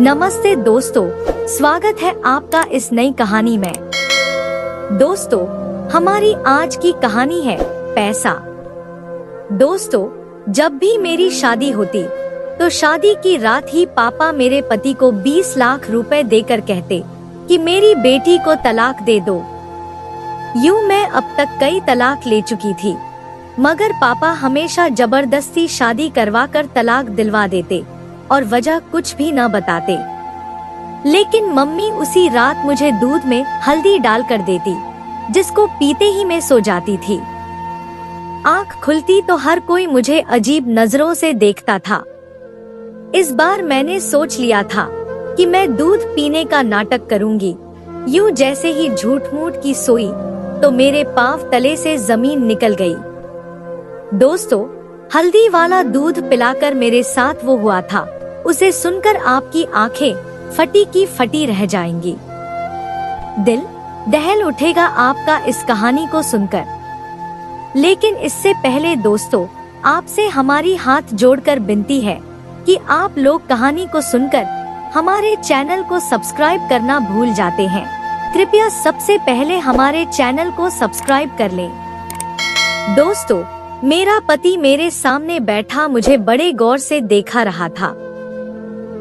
नमस्ते दोस्तों, स्वागत है आपका इस नई कहानी में। दोस्तों, हमारी आज की कहानी है पैसा। दोस्तों, जब भी मेरी शादी होती तो शादी की रात ही पापा मेरे पति को 20 लाख रुपए देकर कहते कि मेरी बेटी को तलाक दे दो। यूं मैं अब तक कई तलाक ले चुकी थी, मगर पापा हमेशा जबरदस्ती शादी करवाकर तलाक दिलवा देते और वजह कुछ भी न बताते। लेकिन मम्मी उसी रात मुझे दूध में हल्दी डालकर देती, जिसको पीते ही मैं सो जाती थी। आँख खुलती तो हर कोई मुझे अजीब नजरों से देखता था। इस बार मैंने सोच लिया था कि मैं दूध पीने का नाटक करूंगी। यूं जैसे ही झूठ मूठ की सोई तो मेरे पांव तले से जमीन निकल गई। दोस्तों, हल्दी वाला दूध पिलाकर मेरे साथ वो हुआ था, उसे सुनकर आपकी आंखें फटी की फटी रह जाएंगी। दिल दहल उठेगा आपका इस कहानी को सुनकर। लेकिन इससे पहले दोस्तों, आपसे हमारी हाथ जोड़कर विनती है कि आप लोग कहानी को सुनकर हमारे चैनल को सब्सक्राइब करना भूल जाते हैं। कृपया सबसे पहले हमारे चैनल को सब्सक्राइब कर लें। दोस्तों, मेरा पति मेरे सामने बैठा मुझे बड़े गौर से देखा रहा था,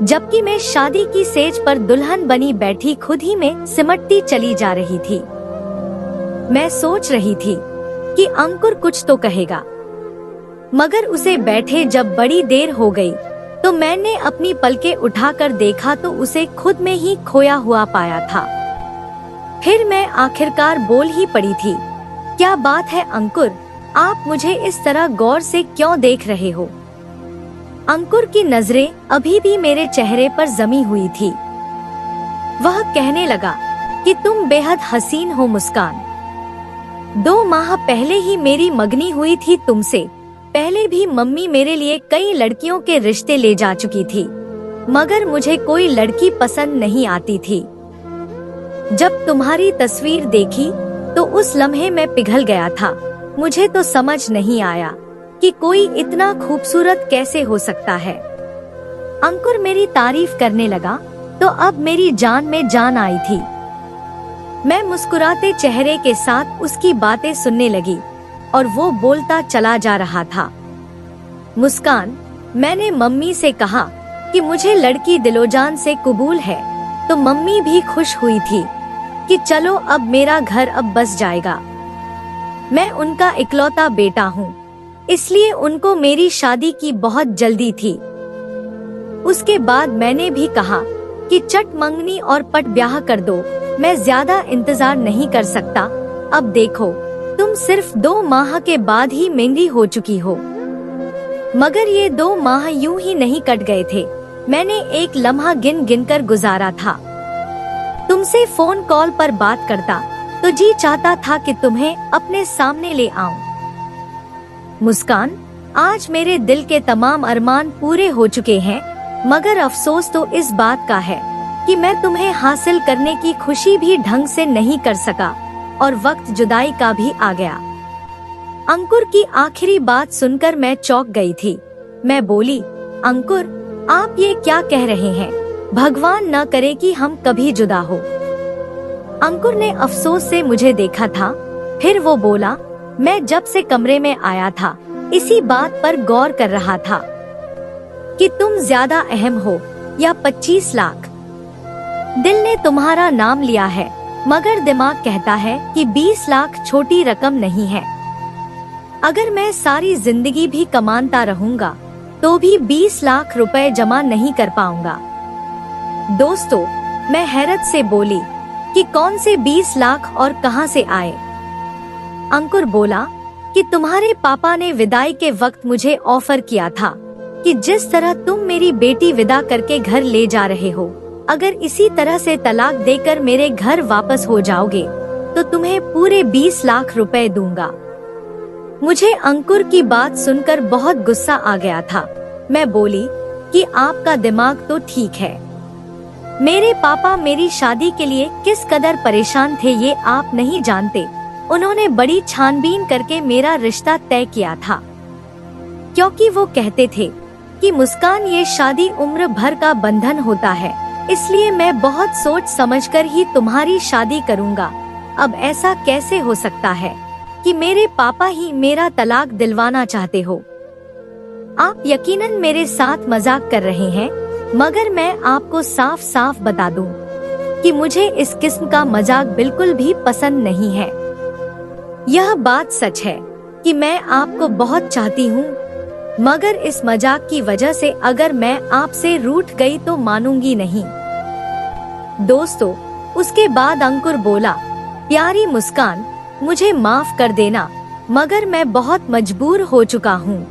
जबकि मैं शादी की सेज पर दुल्हन बनी बैठी खुद ही में सिमटती चली जा रही थी। मैं सोच रही थी कि अंकुर कुछ तो कहेगा, मगर उसे बैठे जब बड़ी देर हो गई तो मैंने अपनी पलकें उठाकर देखा तो उसे खुद में ही खोया हुआ पाया था। फिर मैं आखिरकार बोल ही पड़ी थी, क्या बात है अंकुर, आप मुझे इस तरह गौर से क्यों देख रहे हो? अंकुर की नजरें अभी भी मेरे चेहरे पर जमी हुई थी। वह कहने लगा कि तुम बेहद हसीन हो मुस्कान। 2 माह पहले ही मेरी मगनी हुई थी तुमसे। पहले भी मम्मी मेरे लिए कई लड़कियों के रिश्ते ले जा चुकी थी, मगर मुझे कोई लड़की पसंद नहीं आती थी। जब तुम्हारी तस्वीर देखी तो उस लम्हे में पिघल गया था। मुझे तो समझ नहीं आया कि कोई इतना खूबसूरत कैसे हो सकता है। अंकुर मेरी तारीफ करने लगा तो अब मेरी जान में जान आई थी। मैं मुस्कुराते चेहरे के साथ उसकी बातें सुनने लगी और वो बोलता चला जा रहा था। मुस्कान, मैंने मम्मी से कहा कि मुझे लड़की दिलोजान से कबूल है, तो मम्मी भी खुश हुई थी कि चलो अब मेरा घर अब बस जाएगा। मैं उनका इकलौता बेटा हूँ, इसलिए उनको मेरी शादी की बहुत जल्दी थी। उसके बाद मैंने भी कहा कि चट मंगनी और पट ब्याह कर दो, मैं ज्यादा इंतजार नहीं कर सकता। अब देखो, तुम सिर्फ 2 माह के बाद ही मेंगी हो चुकी हो। मगर ये 2 माह यूं ही नहीं कट गए थे। मैंने एक लम्हा गिन गिन कर गुजारा था। तुमसे फोन कॉल पर बात करता तो जी चाहता था कि तुम्हें अपने सामने ले आऊं। मुस्कान, आज मेरे दिल के तमाम अरमान पूरे हो चुके हैं, मगर अफसोस तो इस बात का है कि मैं तुम्हें हासिल करने की खुशी भी ढंग से नहीं कर सका और वक्त जुदाई का भी आ गया। अंकुर की आखिरी बात सुनकर मैं चौंक गई थी। मैं बोली, अंकुर, आप ये क्या कह रहे हैं? भगवान न करे कि हम कभी जुदा हो। अंकुर ने अफसोस से मुझे देखा था। फिर वो बोला, मैं जब से कमरे में आया था इसी बात पर गौर कर रहा था कि तुम ज्यादा अहम हो या 25 लाख। दिल ने तुम्हारा नाम लिया है, मगर दिमाग कहता है कि 20 लाख छोटी रकम नहीं है। अगर मैं सारी जिंदगी भी कमाता रहूंगा तो भी 20 लाख रुपए जमा नहीं कर पाऊंगा। दोस्तों, मैं हैरत से बोली कि कौन से 20 लाख और कहां से आए? अंकुर बोला कि तुम्हारे पापा ने विदाई के वक्त मुझे ऑफर किया था कि जिस तरह तुम मेरी बेटी विदा करके घर ले जा रहे हो, अगर इसी तरह से तलाक देकर मेरे घर वापस हो जाओगे तो तुम्हें पूरे 20 लाख रुपए दूंगा। मुझे अंकुर की बात सुनकर बहुत गुस्सा आ गया था। मैं बोली कि आपका दिमाग तो ठीक है। मेरे पापा मेरी शादी के लिए किस कदर परेशान थे ये आप नहीं जानते। उन्होंने बड़ी छानबीन करके मेरा रिश्ता तय किया था, क्योंकि वो कहते थे कि मुस्कान, ये शादी उम्र भर का बंधन होता है इसलिए मैं बहुत सोच समझकर ही तुम्हारी शादी करूँगा। अब ऐसा कैसे हो सकता है कि मेरे पापा ही मेरा तलाक दिलवाना चाहते हो? आप यकीनन मेरे साथ मजाक कर रहे हैं, मगर मैं आपको साफ साफ बता दूं कि मुझे इस किस्म का मजाक बिल्कुल भी पसंद नहीं है। यह बात सच है कि मैं आपको बहुत चाहती हूँ, मगर इस मजाक की वजह से अगर मैं आपसे रूठ गई तो मानूंगी नहीं। दोस्तों, उसके बाद अंकुर बोला, प्यारी मुस्कान, मुझे माफ कर देना, मगर मैं बहुत मजबूर हो चुका हूँ,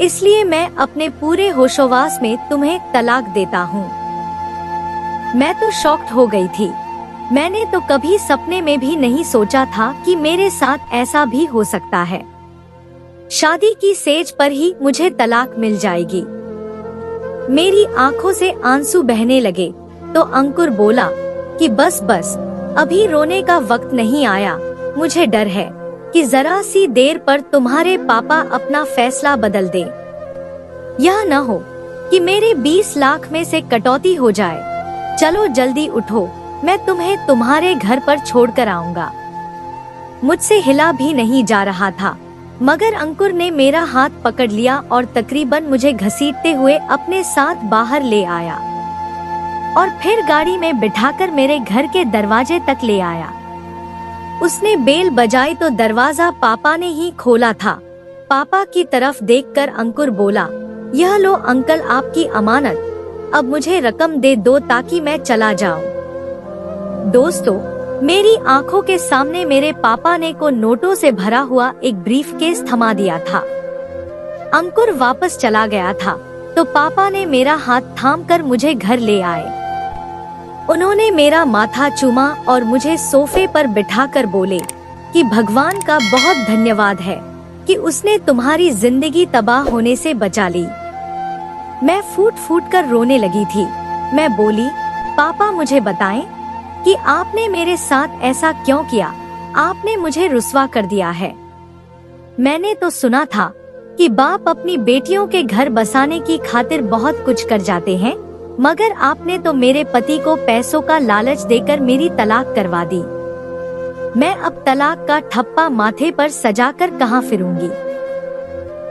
इसलिए मैं अपने पूरे होशोवास में तुम्हें तलाक देता हूँ। मैं तो शॉक्ड हो गई थी। मैंने तो कभी सपने में भी नहीं सोचा था कि मेरे साथ ऐसा भी हो सकता है। शादी की सेज पर ही मुझे तलाक मिल जाएगी। मेरी आंखों से आंसू बहने लगे तो अंकुर बोला कि बस बस, अभी रोने का वक्त नहीं आया। मुझे डर है कि जरा सी देर पर तुम्हारे पापा अपना फैसला बदल दें। यह न हो कि मेरे 20 लाख में से कटौती हो जाए। चलो जल्दी उठो, मैं तुम्हें तुम्हारे घर पर छोड़कर आऊंगा। मुझसे हिला भी नहीं जा रहा था, मगर अंकुर ने मेरा हाथ पकड़ लिया और तकरीबन मुझे घसीटते हुए अपने साथ बाहर ले आया और फिर गाड़ी में बिठाकर मेरे घर के दरवाजे तक ले आया। उसने बेल बजाई तो दरवाजा पापा ने ही खोला था। पापा की तरफ देखकर अंकुर बोला, यह लो अंकल आपकी अमानत, अब मुझे रकम दे दो ताकि मैं चला जाऊं। दोस्तों, मेरी आंखों के सामने मेरे पापा ने को नोटों से भरा हुआ एक ब्रीफकेस थमा दिया था। अंकुर वापस चला गया था तो पापा ने मेरा हाथ थामकर मुझे घर ले आए। उन्होंने मेरा माथा चूमा और मुझे सोफे पर बिठाकर बोले कि भगवान का बहुत धन्यवाद है कि उसने तुम्हारी जिंदगी तबाह होने से बचा ली। मैं फूट फूट कर रोने लगी थी। मैं बोली, पापा मुझे बताएं कि आपने मेरे साथ ऐसा क्यों किया? आपने मुझे रुस्वा कर दिया है। मैंने तो सुना था कि बाप अपनी बेटियों के घर बसाने की खातिर बहुत कुछ कर जाते हैं, मगर आपने तो मेरे पति को पैसों का लालच देकर मेरी तलाक करवा दी। मैं अब तलाक का ठप्पा माथे पर सजाकर कहाँ फिरूंगी?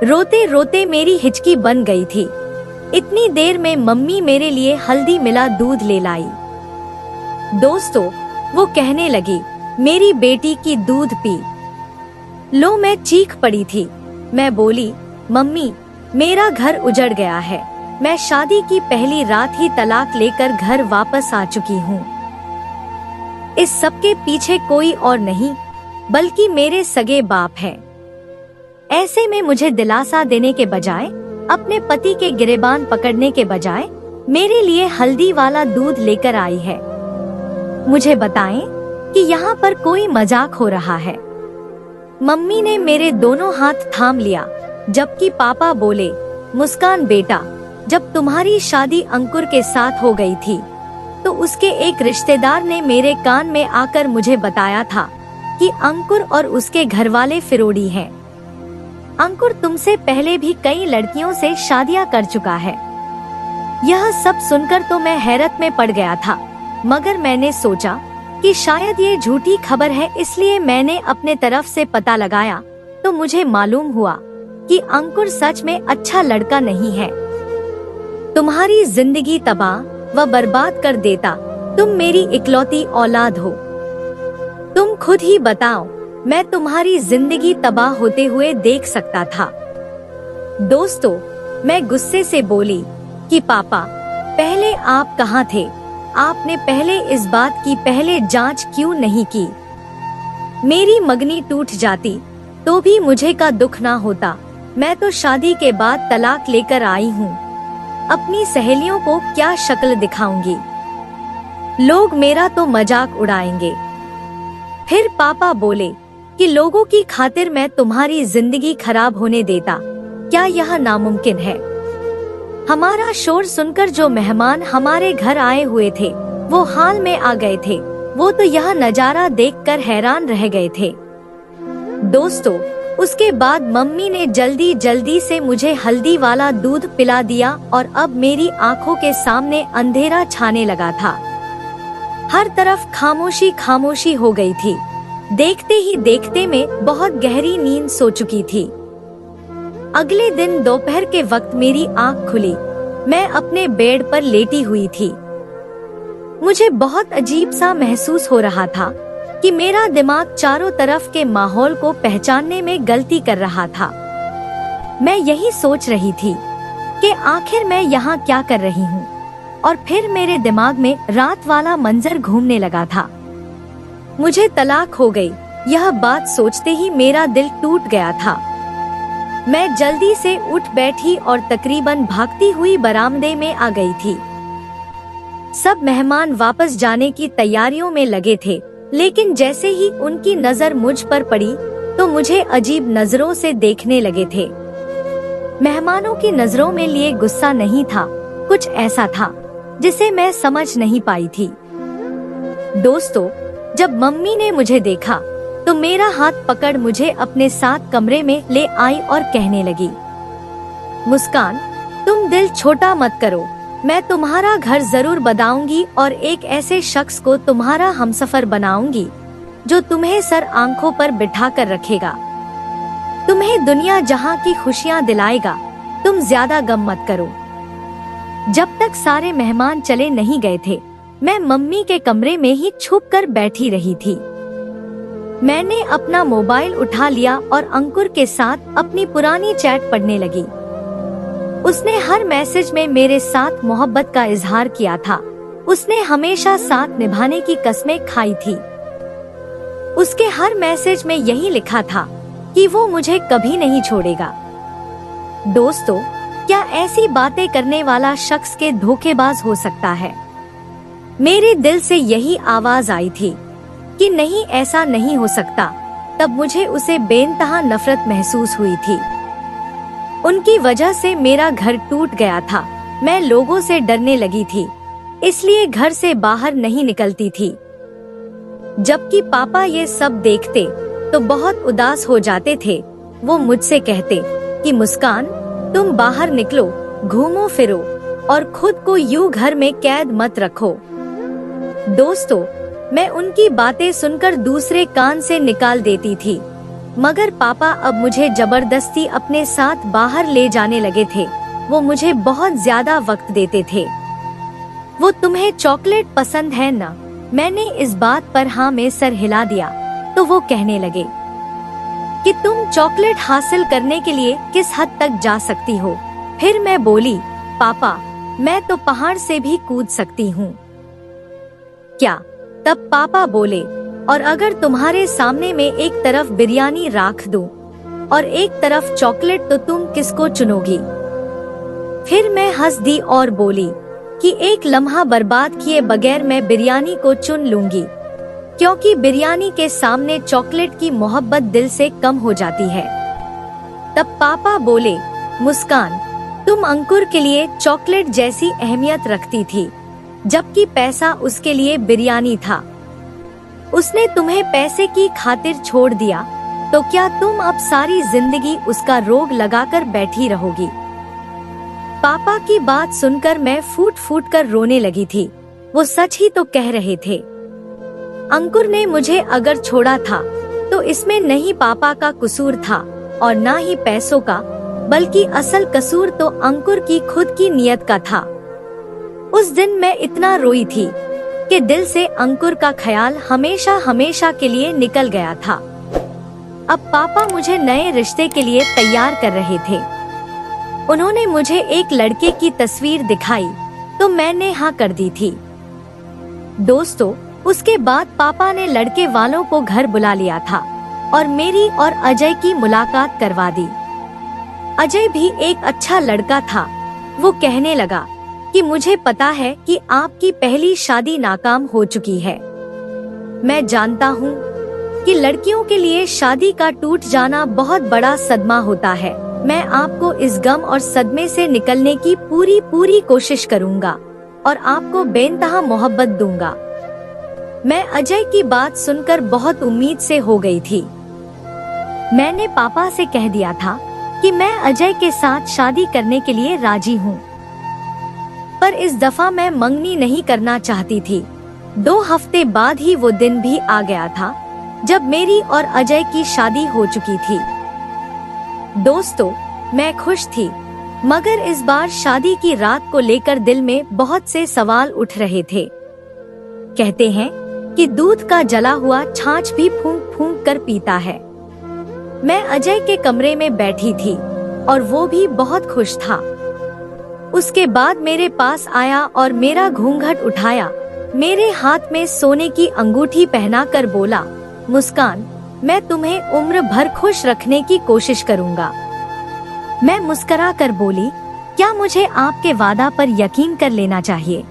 रोते रोते मेरी हिचकी बन गई थी। इतनी देर में मम्मी मेरे लिए हल्दी मिला दूध ले लाई। दोस्तों, वो कहने लगी, मेरी बेटी की दूध पी लो। मैं चीख पड़ी थी। मैं बोली, मम्मी, मेरा घर उजड़ गया है। मैं शादी की पहली रात ही तलाक लेकर घर वापस आ चुकी हूँ। इस सब के पीछे कोई और नहीं बल्कि मेरे सगे बाप हैं। ऐसे में मुझे दिलासा देने के बजाय, अपने पति के गिरेबान पकड़ने के बजाय मेरे लिए हल्दी वाला दूध लेकर आई है। मुझे बताएं कि यहाँ पर कोई मजाक हो रहा है। मम्मी ने मेरे दोनों हाथ थाम लिया, जबकि पापा बोले, मुस्कान बेटा, जब तुम्हारी शादी अंकुर के साथ हो गई थी तो उसके एक रिश्तेदार ने मेरे कान में आकर मुझे बताया था कि अंकुर और उसके घरवाले फिरोड़ी हैं। अंकुर तुमसे पहले भी कई लड़कियों से शादियां कर चुका है। यह सब सुनकर तो मैं हैरत में पड़ गया था, मगर मैंने सोचा कि शायद ये झूठी खबर है, इसलिए मैंने अपने तरफ से पता लगाया तो मुझे मालूम हुआ कि अंकुर सच में अच्छा लड़का नहीं है। तुम्हारी जिंदगी तबाह व बर्बाद कर देता। तुम मेरी इकलौती औलाद हो। तुम खुद ही बताओ, मैं तुम्हारी जिंदगी तबाह होते हुए देख सकता था। दोस्तों, मैं गुस्से से बोली कि पापा, पहले आप कहाँ थे? आपने पहले इस बात की पहले जांच क्यों नहीं की? मेरी मगनी टूट जाती तो भी मुझे का दुख ना होता। मैं तो शादी के बाद तलाक लेकर आई हूँ। अपनी सहेलियों को क्या शक्ल दिखाऊंगी? लोग मेरा तो मजाक उड़ाएंगे। फिर पापा बोले कि लोगों की खातिर मैं तुम्हारी जिंदगी खराब होने देता। क्या यह नामुमकिन है? हमारा शोर सुनकर जो मेहमान हमारे घर आए हुए थे वो हाल में आ गए थे। वो तो यह नजारा देखकर हैरान रह गए थे। दोस्तों, उसके बाद मम्मी ने जल्दी जल्दी से मुझे हल्दी वाला दूध पिला दिया और अब मेरी आंखों के सामने अंधेरा छाने लगा था। हर तरफ खामोशी खामोशी हो गई थी। देखते ही देखते में बहुत गहरी नींद सो चुकी थी। अगले दिन दोपहर के वक्त मेरी आंख खुली। मैं अपने बेड पर लेटी हुई थी। मुझे बहुत अजीब सा महसूस हो रहा था कि मेरा दिमाग चारों तरफ के माहौल को पहचानने में गलती कर रहा था। मैं यही सोच रही थी कि आखिर मैं यहाँ क्या कर रही हूँ, और फिर मेरे दिमाग में रात वाला मंजर घूमने लगा था। मुझे तलाक हो गई, यह बात सोचते ही मेरा दिल टूट गया था। मैं जल्दी से उठ बैठी और तकरीबन भागती हुई बरामदे में आ गई थी। सब मेहमान वापस जाने की तैयारियों में लगे थे, लेकिन जैसे ही उनकी नजर मुझ पर पड़ी तो मुझे अजीब नजरों से देखने लगे थे। मेहमानों की नजरों में लिए गुस्सा नहीं था, कुछ ऐसा था जिसे मैं समझ नहीं पाई थी। दोस्तों, जब मम्मी ने मुझे देखा तो मेरा हाथ पकड़ मुझे अपने साथ कमरे में ले आई और कहने लगी, मुस्कान, तुम दिल छोटा मत करो, मैं तुम्हारा घर जरूर बनाऊंगी और एक ऐसे शख्स को तुम्हारा हमसफर बनाऊंगी जो तुम्हें सर आंखों पर बिठा कर रखेगा, तुम्हें दुनिया जहां की खुशियां दिलाएगा। तुम ज्यादा गम मत करो। जब तक सारे मेहमान चले नहीं गए थे, मैं मम्मी के कमरे में ही छुप कर बैठी रही थी। मैंने अपना मोबाइल उठा लिया और अंकुर के साथ अपनी पुरानी चैट पढ़ने लगी। उसने हर मैसेज में मेरे साथ मोहब्बत का इजहार किया था। उसने हमेशा साथ निभाने की कस्में खाई थी। उसके हर मैसेज में यही लिखा था कि वो मुझे कभी नहीं छोड़ेगा। दोस्तों, क्या ऐसी बातें करने वाला शख्स के धोखेबाज हो सकता है? मेरे दिल से यही आवाज आई थी कि नहीं, ऐसा नहीं हो सकता। तब मुझे उसे बेइंतहा नफरत महसूस हुई थी। उनकी वजह से मेरा घर टूट गया था। मैं लोगों से डरने लगी थी, इसलिए घर से बाहर नहीं निकलती थी। जबकि पापा ये सब देखते तो बहुत उदास हो जाते थे। वो मुझसे कहते कि मुस्कान, तुम बाहर निकलो, घूमो फिरो और खुद को यूं घर में कैद मत रखो। दोस्तों, मैं उनकी बातें सुनकर दूसरे कान से निकाल देती थी, मगर पापा अब मुझे जबरदस्ती अपने साथ बाहर ले जाने लगे थे। वो मुझे बहुत ज्यादा वक्त देते थे। वो तुम्हें चॉकलेट पसंद है ना? मैंने इस बात पर हाँ में सर हिला दिया तो वो कहने लगे कि तुम चॉकलेट हासिल करने के लिए किस हद तक जा सकती हो। फिर मैं बोली, पापा, मैं तो पहाड़ से भी कूद सकती हूँ। क्या? तब पापा बोले, और अगर तुम्हारे सामने में एक तरफ बिरयानी रख दूं और एक तरफ चॉकलेट तो तुम किसको चुनोगी? फिर मैं हंस दी और बोली कि एक लम्हा बर्बाद किए बगैर मैं बिरयानी को चुन लूंगी, क्योंकि बिरयानी के सामने चॉकलेट की मोहब्बत दिल से कम हो जाती है। तब पापा बोले, मुस्कान, तुम अंकुर के लिए चॉकलेट जैसी अहमियत रखती थी, जबकि पैसा उसके लिए बिरयानी था। उसने तुम्हें पैसे की खातिर छोड़ दिया, तो क्या तुम अब सारी जिंदगी उसका रोग लगाकर बैठी रहोगी? पापा की बात सुनकर मैं फूट फूट कर रोने लगी थी। वो सच ही तो कह रहे थे। अंकुर ने मुझे अगर छोड़ा था तो इसमें नहीं पापा का कसूर था और ना ही पैसों का, बल्कि असल कसूर तो अंकुर की खुद की नीयत का था। उस दिन मैं इतना रोई थी कि दिल से अंकुर का ख्याल हमेशा हमेशा के लिए निकल गया था। अब पापा मुझे नए रिश्ते के लिए तैयार कर रहे थे। उन्होंने मुझे एक लड़के की तस्वीर दिखाई तो मैंने हाँ कर दी थी। दोस्तों, उसके बाद पापा ने लड़के वालों को घर बुला लिया था और मेरी और अजय की मुलाकात करवा दी। अजय भी एक अच्छा लड़का था। वो कहने लगा कि मुझे पता है कि आपकी पहली शादी नाकाम हो चुकी है। मैं जानता हूँ कि लड़कियों के लिए शादी का टूट जाना बहुत बड़ा सदमा होता है। मैं आपको इस गम और सदमे से निकलने की पूरी कोशिश करूँगा और आपको बेइंतहा मोहब्बत दूंगा। मैं अजय की बात सुनकर बहुत उम्मीद से हो गई थी। मैंने पापा से कह दिया था कि मैं अजय के साथ शादी करने के लिए राजी हूँ, पर इस दफा मैं मंगनी नहीं करना चाहती थी। 2 हफ्ते बाद ही वो दिन भी आ गया था जब मेरी और अजय की शादी हो चुकी थी। दोस्तों, मैं खुश थी, मगर इस बार शादी की रात को लेकर दिल में बहुत से सवाल उठ रहे थे। कहते हैं कि दूध का जला हुआ छाछ भी फूंक फूंक कर पीता है। मैं अजय के कमरे में बैठी थी और वो भी बहुत खुश था। उसके बाद मेरे पास आया और मेरा घूंघट उठाया, मेरे हाथ में सोने की अंगूठी पहनाकर बोला, मुस्कान, मैं तुम्हें उम्र भर खुश रखने की कोशिश करूंगा। मैं मुस्कुरा कर बोली, क्या मुझे आपके वादा पर यकीन कर लेना चाहिए?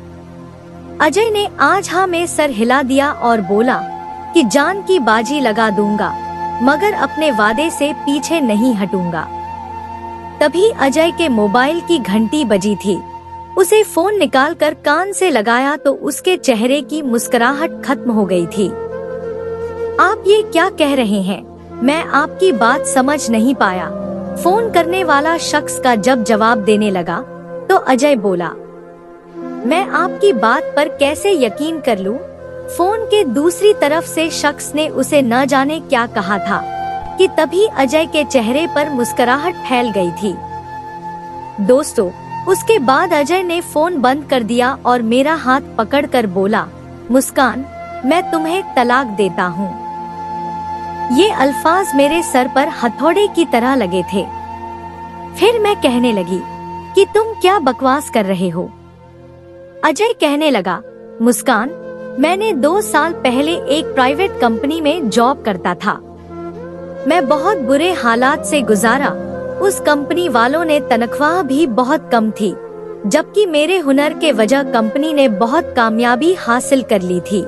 अजय ने आज हाँ में सर हिला दिया और बोला कि जान की बाजी लगा दूंगा, मगर अपने वादे से पीछे नहीं हटूंगा। तभी अजय के मोबाइल की घंटी बजी थी। उसे फोन निकालकर कान से लगाया तो उसके चेहरे की मुस्कुराहट खत्म हो गई थी। आप ये क्या कह रहे हैं? मैं आपकी बात समझ नहीं पाया। फोन करने वाला शख्स का जब जवाब देने लगा तो अजय बोला, मैं आपकी बात पर कैसे यकीन कर लूं? फोन के दूसरी तरफ से शख्स ने उसे न जाने क्या कहा था कि तभी अजय के चेहरे पर मुस्कुराहट फैल गई थी। दोस्तों, उसके बाद अजय ने फोन बंद कर दिया और मेरा हाथ पकड़कर बोला, मुस्कान, मैं तुम्हें तलाक देता हूँ। ये अल्फाज मेरे सर पर हथौड़े की तरह लगे थे। फिर मैं कहने लगी कि तुम क्या बकवास कर रहे हो? अजय कहने लगा, मुस्कान, मैंने 2 साल पहले एक प्राइवेट कंपनी में जॉब करता था। मैं बहुत बुरे हालात से गुजारा। उस कंपनी वालों ने तनख्वाह भी बहुत कम थी, जबकि मेरे हुनर के वजह कंपनी ने बहुत कामयाबी हासिल कर ली थी।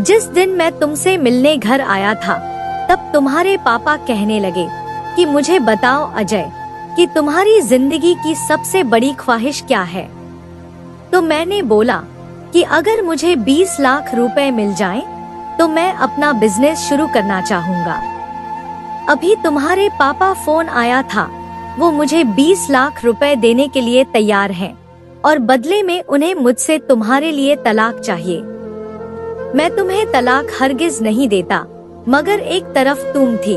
जिस दिन मैं तुमसे मिलने घर आया था, तब तुम्हारे पापा कहने लगे कि मुझे बताओ अजय, कि तुम्हारी जिंदगी की सबसे बड़ी ख्वाहिश क्या है? तो मैंने बोला कि अगर मुझे 20 लाख रुपए मिल जाएं, तो मैं अपना बिजनेस शुरू करना चाहूँगा। अभी तुम्हारे पापा फोन आया था, वो मुझे 20 लाख रुपए देने के लिए तैयार हैं और बदले में उन्हें मुझसे तुम्हारे लिए तलाक चाहिए। मैं तुम्हें तलाक हरगिज नहीं देता, मगर एक तरफ तुम थी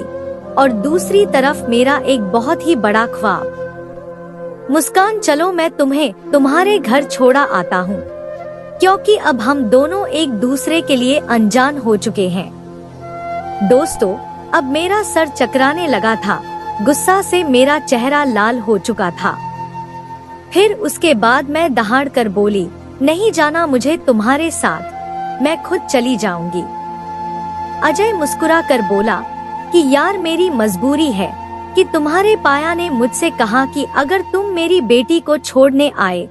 और दूसरी तरफ मेरा एक बहुत ही बड़ा ख्वाब। मुस्कान, चलो मैं तुम्हें तुम्हारे घर छोड़ा आता हूँ, क्योंकि अब हम दोनों एक दूसरे के लिए अनजान हो चुके हैं। दोस्तों, अब मेरा सर चकराने लगा था, गुस्सा से मेरा चेहरा लाल हो चुका था। फिर उसके बाद मैं दहाड़ कर बोली, नहीं जाना मुझे तुम्हारे साथ, मैं खुद चली जाऊंगी। अजय मुस्कुरा कर बोला कि यार, मेरी मजबूरी है कि तुम्हारे पाया ने मुझसे कहा कि अगर तुम मेरी बेटी को छोड़ने आए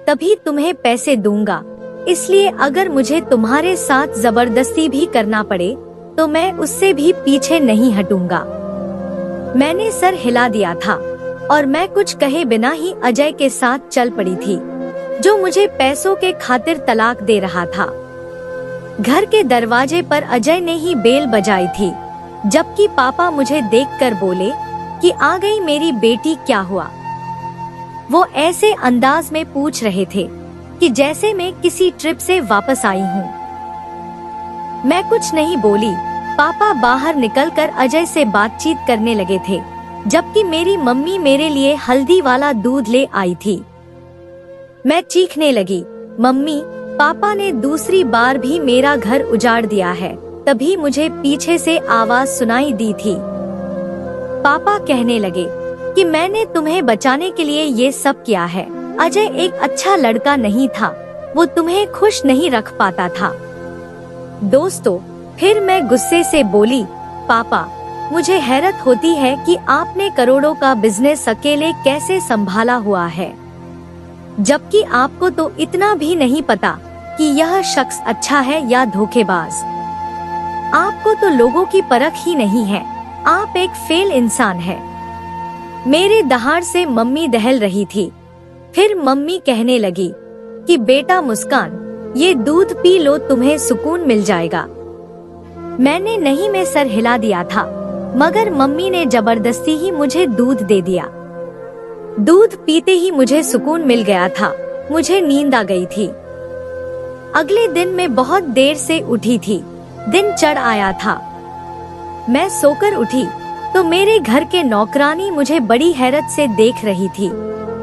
तभी तुम्हें पैसे दूंगा, इसलिए अगर मुझे तुम्हारे साथ जबरदस्ती भी करना पड़े तो मैं उससे भी पीछे नहीं हटूंगा। मैंने सर हिला दिया था और मैं कुछ कहे बिना ही अजय के साथ चल पड़ी थी, जो मुझे पैसों के खातिर तलाक दे रहा था। घर के दरवाजे पर अजय ने ही बेल बजाई थी, जबकि पापा मुझे देखकर बोले कि आ गई मेरी बेटी, क्या हुआ? वो ऐसे अंदाज में पूछ रहे थे कि जैसे मैं किसी ट्रिप से वापस आई हूँ। मैं कुछ नहीं बोली। पापा बाहर निकलकर अजय से बातचीत करने लगे थे, जबकि मेरी मम्मी मेरे लिए हल्दी वाला दूध ले आई थी। मैं चीखने लगी, मम्मी, पापा ने दूसरी बार भी मेरा घर उजाड़ दिया है। तभी मुझे पीछे से आवाज सुनाई दी थी। पापा कहने लगे कि मैंने तुम्हें बचाने के लिए ये सब किया है। अजय एक अच्छा लड़का नहीं था, वो तुम्हें खुश नहीं रख पाता था। दोस्तों, फिर मैं गुस्से से बोली, पापा, मुझे हैरत होती है कि आपने करोड़ों का बिजनेस अकेले कैसे संभाला हुआ है, जबकि आपको तो इतना भी नहीं पता कि यह शख्स अच्छा है या धोखेबाज। आपको तो लोगों की परख ही नहीं है, आप एक फेल इंसान है। मेरे दहाड़ से मम्मी दहल रही थी। फिर मम्मी कहने लगी कि बेटा मुस्कान, ये दूध पी लो, तुम्हें सुकून मिल जाएगा। मैंने नहीं में सर हिला दिया था। मगर मम्मी ने जबरदस्ती ही मुझे दूध दे दिया। दूध पीते ही मुझे सुकून मिल गया था। मुझे नींद आ गई थी। अगले दिन मैं बहुत देर से उठी थी। दिन चढ़ आया था। मैं सोकर उठी तो मेरे घर के नौकरानी मुझे बड़ी हैरत से देख रही थी।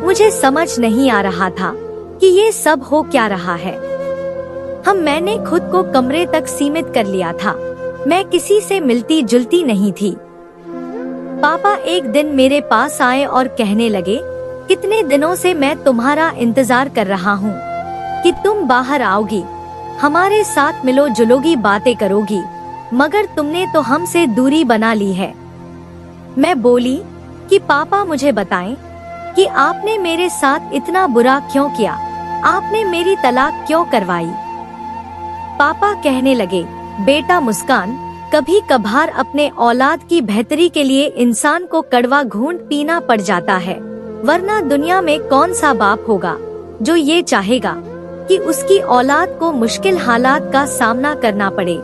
मुझे समझ नहीं आ रहा था कि ये सब हो क्या रहा है। मैंने खुद को कमरे तक सीमित कर लिया था। मैं किसी से मिलती जुलती नहीं थी। पापा एक दिन मेरे पास आए और कहने लगे, कितने दिनों से मैं तुम्हारा इंतजार कर रहा हूँ कि तुम बाहर आओगी, हमारे साथ मिलो जुलोगी, बातें करोगी, मगर तुमने तो हमसे दूरी बना ली है। मैं बोली कि पापा मुझे बताएं कि आपने मेरे साथ इतना बुरा क्यों किया, आपने मेरी तलाक क्यों करवाई। पापा कहने लगे, बेटा मुस्कान, कभी कभार अपने औलाद की बेहतरी के लिए इंसान को कड़वा घूंट पीना पड़ जाता है, वरना दुनिया में कौन सा बाप होगा जो ये चाहेगा कि उसकी औलाद को मुश्किल हालात का सामना करना पड़े।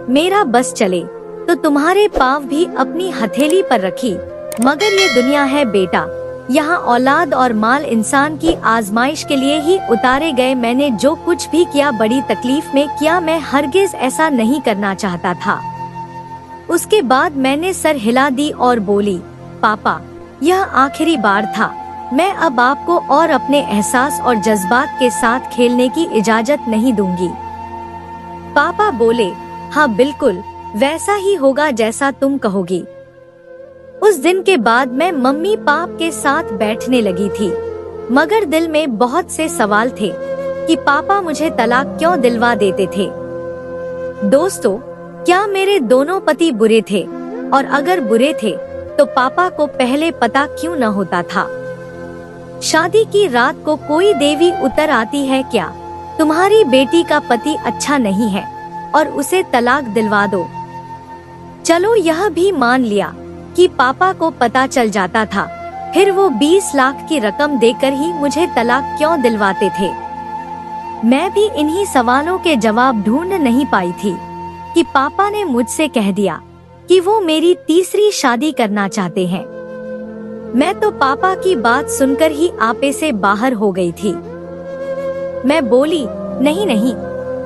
मेरा बस चले तो तुम्हारे पाँव भी अपनी हथेली पर रखी, मगर ये दुनिया है बेटा, यहाँ औलाद और माल इंसान की आजमाइश के लिए ही उतारे गए। मैंने जो कुछ भी किया बड़ी तकलीफ में किया, मैं हरगिज ऐसा नहीं करना चाहता था। उसके बाद मैंने सर हिला दी और बोली, पापा यह आखिरी बार था, मैं अब आपको और अपने एहसास और जज्बात के साथ खेलने की इजाजत नहीं दूंगी। पापा बोले, हाँ बिल्कुल वैसा ही होगा जैसा तुम कहोगी। उस दिन के बाद मैं मम्मी पाप के साथ बैठने लगी थी, मगर दिल में बहुत से सवाल थे कि पापा मुझे तलाक क्यों दिलवा देते थे। दोस्तों, क्या मेरे दोनों पति बुरे थे, और अगर बुरे थे तो पापा को पहले पता क्यों न होता था। शादी की रात को कोई देवी उतर आती है क्या, तुम्हारी बेटी का पति अच्छा नहीं है और उसे तलाक दिलवा दो। चलो यह भी मान लिया कि पापा को पता चल जाता था, फिर वो 20 लाख की रकम देकर ही मुझे तलाक क्यों दिलवाते थे। मैं भी इन्हीं सवालों के जवाब ढूंढ नहीं पाई थी कि पापा ने मुझसे कह दिया कि वो मेरी तीसरी शादी करना चाहते हैं। मैं तो पापा की बात सुनकर ही आपे से बाहर हो गई थी। मैं बोली, नहीं नहीं,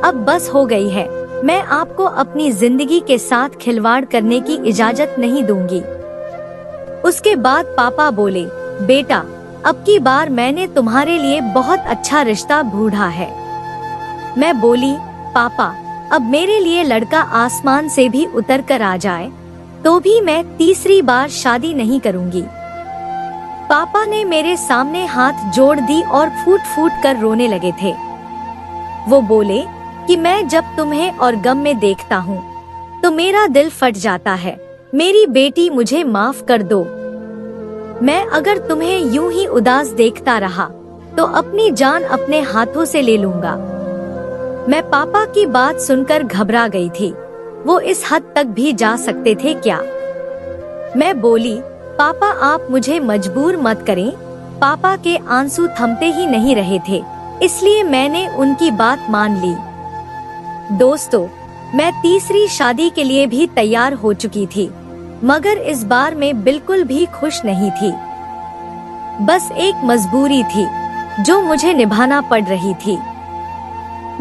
अब बस हो गई है, मैं आपको अपनी जिंदगी के साथ खिलवाड़ करने की इजाजत नहीं दूंगी। उसके बाद पापा बोले, बेटा अब की बार मैंने तुम्हारे लिए बहुत अच्छा रिश्ता ढूंढा है। मैं बोली, पापा अब मेरे लिए लड़का आसमान से भी उतर कर आ जाए तो भी मैं तीसरी बार शादी नहीं करूंगी। पापा ने मेरे सामने हाथ जोड़ दी और फूट फूट कर रोने लगे थे। वो बोले कि मैं जब तुम्हें और गम में देखता हूँ तो मेरा दिल फट जाता है, मेरी बेटी मुझे माफ कर दो। मैं अगर तुम्हें यूं ही उदास देखता रहा तो अपनी जान अपने हाथों से ले लूंगा। मैं पापा की बात सुनकर घबरा गई थी। वो इस हद तक भी जा सकते थे क्या? मैं बोली, पापा आप मुझे मजबूर मत करें। पापा के आंसू थमते ही नहीं रहे थे, इसलिए मैंने उनकी बात मान ली। दोस्तों, मैं तीसरी शादी के लिए भी तैयार हो चुकी थी, मगर इस बार मैं बिल्कुल भी खुश नहीं थी। बस एक मजबूरी थी जो मुझे निभाना पड़ रही थी।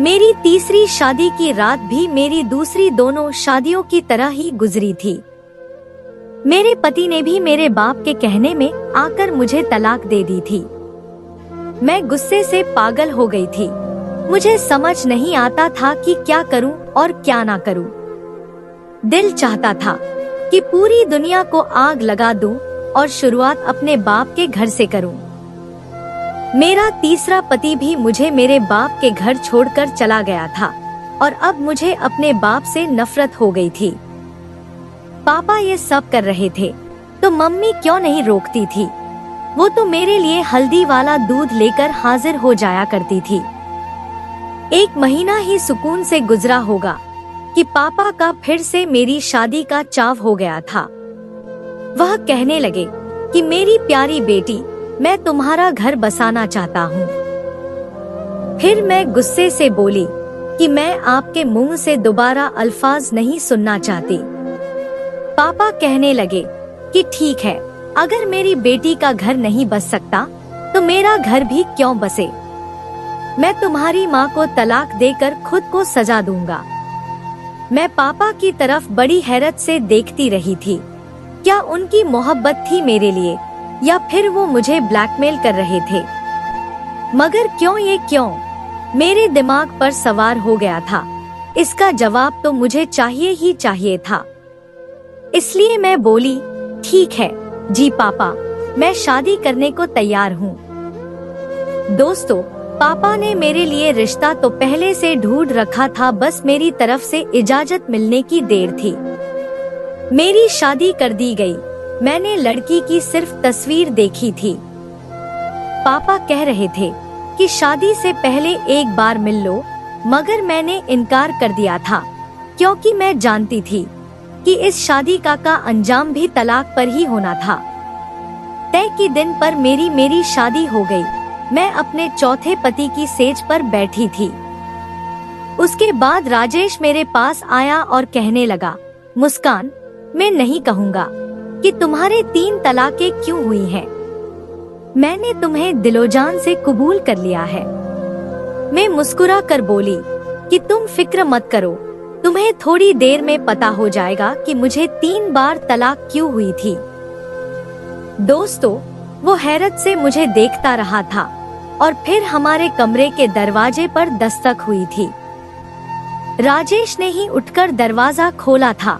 मेरी तीसरी शादी की रात भी मेरी दूसरी दोनों शादियों की तरह ही गुजरी थी। मेरे पति ने भी मेरे बाप के कहने में आकर मुझे तलाक दे दी थी। मैं गुस्से से पागल हो गई थी। मुझे समझ नहीं आता था कि क्या करूं और क्या ना करूं। दिल चाहता था कि पूरी दुनिया को आग लगा दूं और शुरुआत अपने बाप के घर से करूं। मेरा तीसरा पति भी मुझे मेरे बाप के घर छोड़कर चला गया था और अब मुझे अपने बाप से नफरत हो गई थी। पापा ये सब कर रहे थे तो मम्मी क्यों नहीं रोकती थी? वो तो मेरे लिए हल्दी वाला दूध लेकर हाजिर हो जाया करती थी। एक महीना ही सुकून से गुजरा होगा कि पापा का फिर से मेरी शादी का चाव हो गया था। वह कहने लगे कि मेरी प्यारी बेटी, मैं तुम्हारा घर बसाना चाहता हूँ। फिर मैं गुस्से से बोली कि मैं आपके मुंह से दोबारा अल्फाज नहीं सुनना चाहती। पापा कहने लगे कि ठीक है, अगर मेरी बेटी का घर नहीं बस सकता तो मेरा घर भी क्यों बसे। मैं तुम्हारी माँ को तलाक देकर खुद को सजा दूंगा। मैं पापा की तरफ बड़ी हैरत से देखती रही थी। क्या उनकी मोहब्बत थी मेरे लिए या फिर वो मुझे ब्लैकमेल कर रहे थे? मगर क्यों, ये क्यों मेरे दिमाग पर सवार हो गया था। इसका जवाब तो मुझे चाहिए ही चाहिए था। इसलिए मैं बोली, ठीक है जी पापा, मैं शादी करने को तैयार हूँ। दोस्तों, पापा ने मेरे लिए रिश्ता तो पहले से ढूंढ रखा था, बस मेरी तरफ से इजाजत मिलने की देर थी। मेरी शादी कर दी गई। मैंने लड़की की सिर्फ तस्वीर देखी थी। पापा कह रहे थे कि शादी से पहले एक बार मिल लो, मगर मैंने इनकार कर दिया था क्योंकि मैं जानती थी कि इस शादी का अंजाम भी तलाक पर ही होना था। तय के दिन पर मेरी शादी हो गई। मैं अपने चौथे पति की सेज पर बैठी थी। उसके बाद राजेश मेरे पास आया और कहने लगा, मुस्कान, मैं नहीं कहूँगा कि तुम्हारे 3 तलाकें क्यों हुई हैं। मैंने तुम्हें दिलोजान से कबूल कर लिया है। मैं मुस्कुरा कर बोली कि तुम फिक्र मत करो, तुम्हें थोड़ी देर में पता हो जाएगा कि मुझे 3 बार तलाक क्यों हुई थी। दोस्तों, वो हैरत से मुझे देखता रहा था और फिर हमारे कमरे के दरवाजे पर दस्तक हुई थी। राजेश ने ही उठकर दरवाजा खोला था।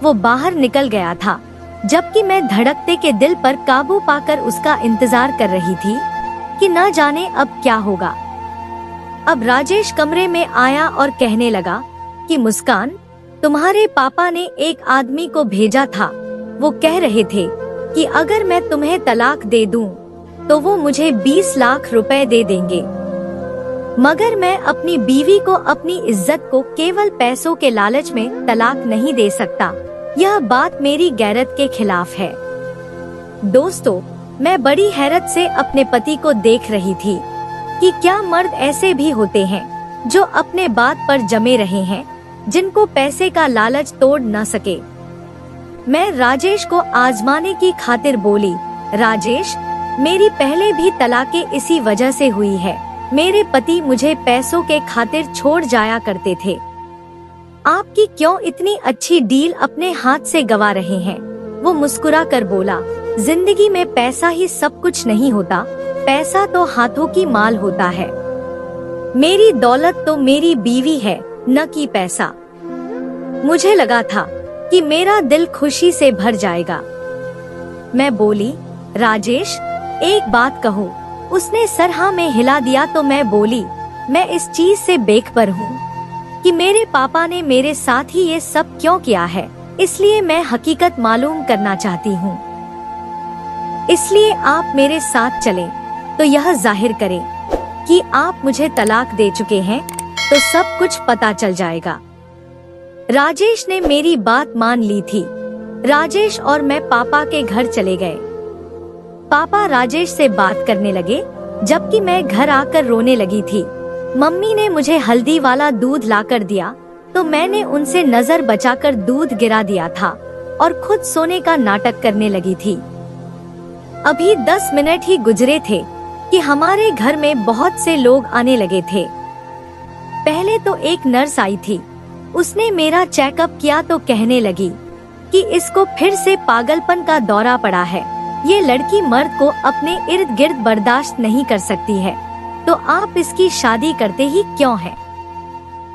वो बाहर निकल गया था, जबकि मैं धड़कते के दिल पर काबू पाकर उसका इंतजार कर रही थी कि न जाने अब क्या होगा। अब राजेश कमरे में आया और कहने लगा कि मुस्कान, तुम्हारे पापा ने एक आदमी को भेजा था। वो कह रहे थे कि अगर मैं तुम्हें तलाक दे दूं, तो वो मुझे 20 लाख रुपए दे देंगे। मगर मैं अपनी बीवी को, अपनी इज्जत को केवल पैसों के लालच में तलाक नहीं दे सकता। यह बात मेरी गैरत के खिलाफ है। दोस्तों, मैं बड़ी हैरत से अपने पति को देख रही थी कि क्या मर्द ऐसे भी होते हैं जो अपने बात पर जमे रहे हैं, जिनको पैसे का लालच तोड़ न सके। मैं राजेश को आजमाने की खातिर बोली, राजेश, मेरी पहले भी तलाकें इसी वजह से हुई है। मेरे पति मुझे पैसों के खातिर छोड़ जाया करते थे। आपकी क्यों इतनी अच्छी डील अपने हाथ से गवा रहे हैं? वो मुस्कुरा कर बोला, जिंदगी में पैसा ही सब कुछ नहीं होता, पैसा तो हाथों की माल होता है। मेरी दौलत तो मेरी बीवी है, न कि पैसा। मुझे लगा था कि मेरा दिल खुशी से भर जाएगा। मैं बोली, राजेश, एक बात कहूँ। उसने सर हाँ में हिला दिया तो मैं बोली, मैं इस चीज से बेखबर हूँ कि मेरे पापा ने मेरे साथ ही ये सब क्यों किया है। इसलिए मैं हकीकत मालूम करना चाहती हूँ। इसलिए आप मेरे साथ चलें तो यह जाहिर करें कि आप मुझे तलाक दे चुके हैं, तो सब कुछ पता चल जाएगा। राजेश ने मेरी बात मान ली थी। राजेश और मैं पापा के घर चले गए। पापा राजेश से बात करने लगे, जबकि मैं घर आकर रोने लगी थी। मम्मी ने मुझे हल्दी वाला दूध लाकर दिया तो मैंने उनसे नजर बचाकर दूध गिरा दिया था और खुद सोने का नाटक करने लगी थी। अभी 10 मिनट ही गुजरे थे कि हमारे घर में बहुत से लोग आने लगे थे। पहले तो एक नर्स आई थी। उसने मेरा चेकअप किया तो कहने लगी कि इसको फिर से पागलपन का दौरा पड़ा है। ये लड़की मर्द को अपने इर्द गिर्द बर्दाश्त नहीं कर सकती है, तो आप इसकी शादी करते ही क्यों हैं?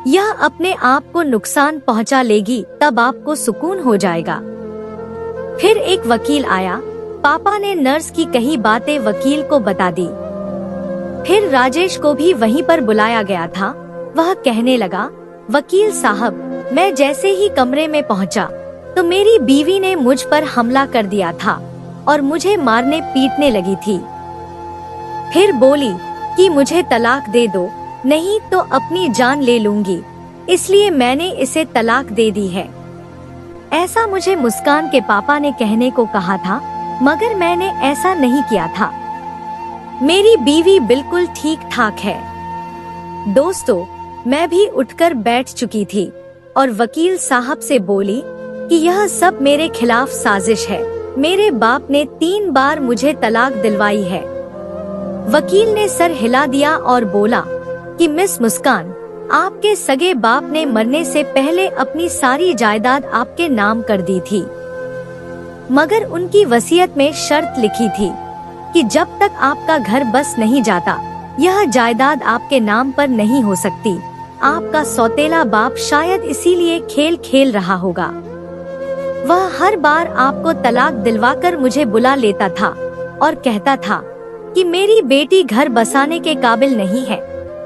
यह अपने आप को नुकसान पहुंचा लेगी, तब आपको सुकून हो जाएगा। फिर एक वकील आया। पापा ने नर्स की कही बातें वकील को बता दी। फिर राजेश को भी वहीं पर बुलाया गया था। वह कहने लगा, वकील साहब, मैं जैसे ही कमरे में पहुंचा तो मेरी बीवी ने मुझ पर हमला कर दिया था और मुझे मारने पीटने लगी थी। फिर बोली कि मुझे तलाक दे दो, नहीं तो अपनी जान ले लूंगी। इसलिए मैंने इसे तलाक दे दी है। ऐसा मुझे मुस्कान के पापा ने कहने को कहा था, मगर मैंने ऐसा नहीं किया था। मेरी बीवी बिल्कुल ठीक ठाक है। दोस्तों, मैं भी उठकर बैठ चुकी थी और वकील साहब से बोली, कि यह सब मेरे खिलाफ साजिश है। मेरे बाप ने 3 बार मुझे तलाक दिलवाई है। वकील ने सर हिला दिया और बोला कि मिस मुस्कान, आपके सगे बाप ने मरने से पहले अपनी सारी जायदाद आपके नाम कर दी थी, मगर उनकी वसीयत में शर्त लिखी थी कि जब तक आपका घर बस नहीं जाता, यह जायदाद आपके नाम पर नहीं हो सकती। आपका सौतेला बाप शायद इसीलिए खेल खेल रहा होगा। वह हर बार आपको तलाक दिलवाकर मुझे बुला लेता था और कहता था कि मेरी बेटी घर बसाने के काबिल नहीं है,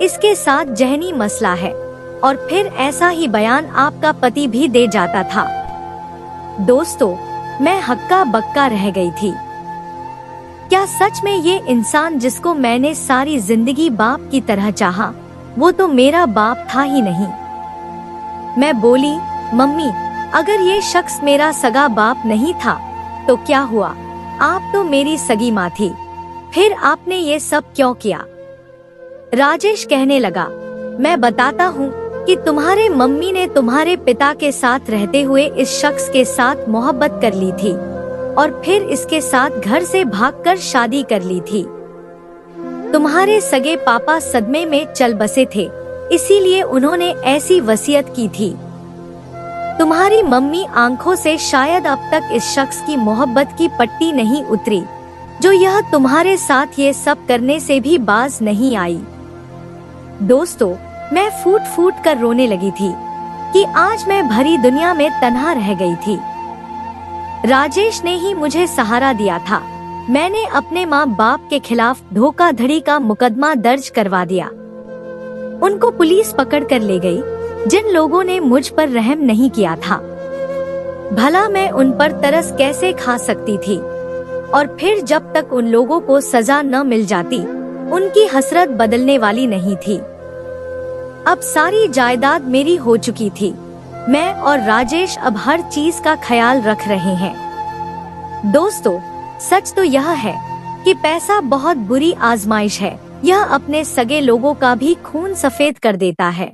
इसके साथ जहनी मसला है, और फिर ऐसा ही बयान आपका पति भी दे जाता था। दोस्तों, मैं हक्का बक्का रह गई थी। क्या सच में ये इंसान जिसको मैंने सारी जिंदगी बाप की तरह चाहा, वो तो मेरा बाप था ही नहीं। मैं बोली, मम्मी, अगर ये शख्स मेरा सगा बाप नहीं था तो क्या हुआ? आप तो मेरी सगी माँ थी, फिर आपने ये सब क्यों किया? राजेश कहने लगा, मैं बताता हूँ कि तुम्हारे मम्मी ने तुम्हारे पिता के साथ रहते हुए इस शख्स के साथ मोहब्बत कर ली थी और फिर इसके साथ घर से भागकर शादी कर ली थी। तुम्हारे सगे पापा सदमे में चल बसे थे, इसीलिए उन्होंने ऐसी वसीयत की थी। तुम्हारी मम्मी आंखों से शायद अब तक इस शख्स की मोहब्बत की पट्टी नहीं उतरी, जो यह तुम्हारे साथ ये सब करने से भी बाज नहीं आई। दोस्तों, मैं फूट फूट कर रोने लगी थी कि आज मैं भरी दुनिया में तन्हा रह गई थी। राजेश ने ही मुझे सहारा दिया था। मैंने अपने माँ बाप के खिलाफ धोखाधड़ी का मुकदमा दर्ज करवा दिया। उनको पुलिस पकड़ कर ले गई, जिन लोगों ने मुझ पर रहम नहीं किया था। भला मैं उन पर तरस कैसे खा सकती थी? और फिर जब तक उन लोगों को सजा न मिल जाती, उनकी हसरत बदलने वाली नहीं थी। अब सारी जायदाद मेरी हो चुकी थी। मैं और राजेश अब हर चीज का ख्याल रख रहे हैं। दोस्तों, सच तो यह है कि पैसा बहुत बुरी आजमाइश है। यह अपने सगे लोगों का भी खून सफेद कर देता है।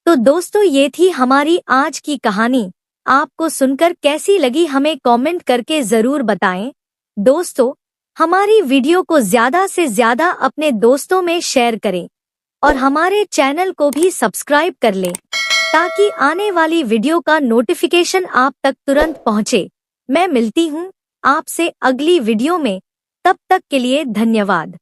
तो दोस्तों, ये थी हमारी आज की कहानी। आपको सुनकर कैसी लगी हमें कमेंट करके जरूर बताएं। दोस्तों, हमारी वीडियो को ज्यादा से ज्यादा अपने दोस्तों में शेयर करें और हमारे चैनल को भी सब्सक्राइब कर लें, ताकि आने वाली वीडियो का नोटिफिकेशन आप तक तुरंत पहुंचे। मैं मिलती हूं आपसे अगली वीडियो में। तब तक के लिए धन्यवाद।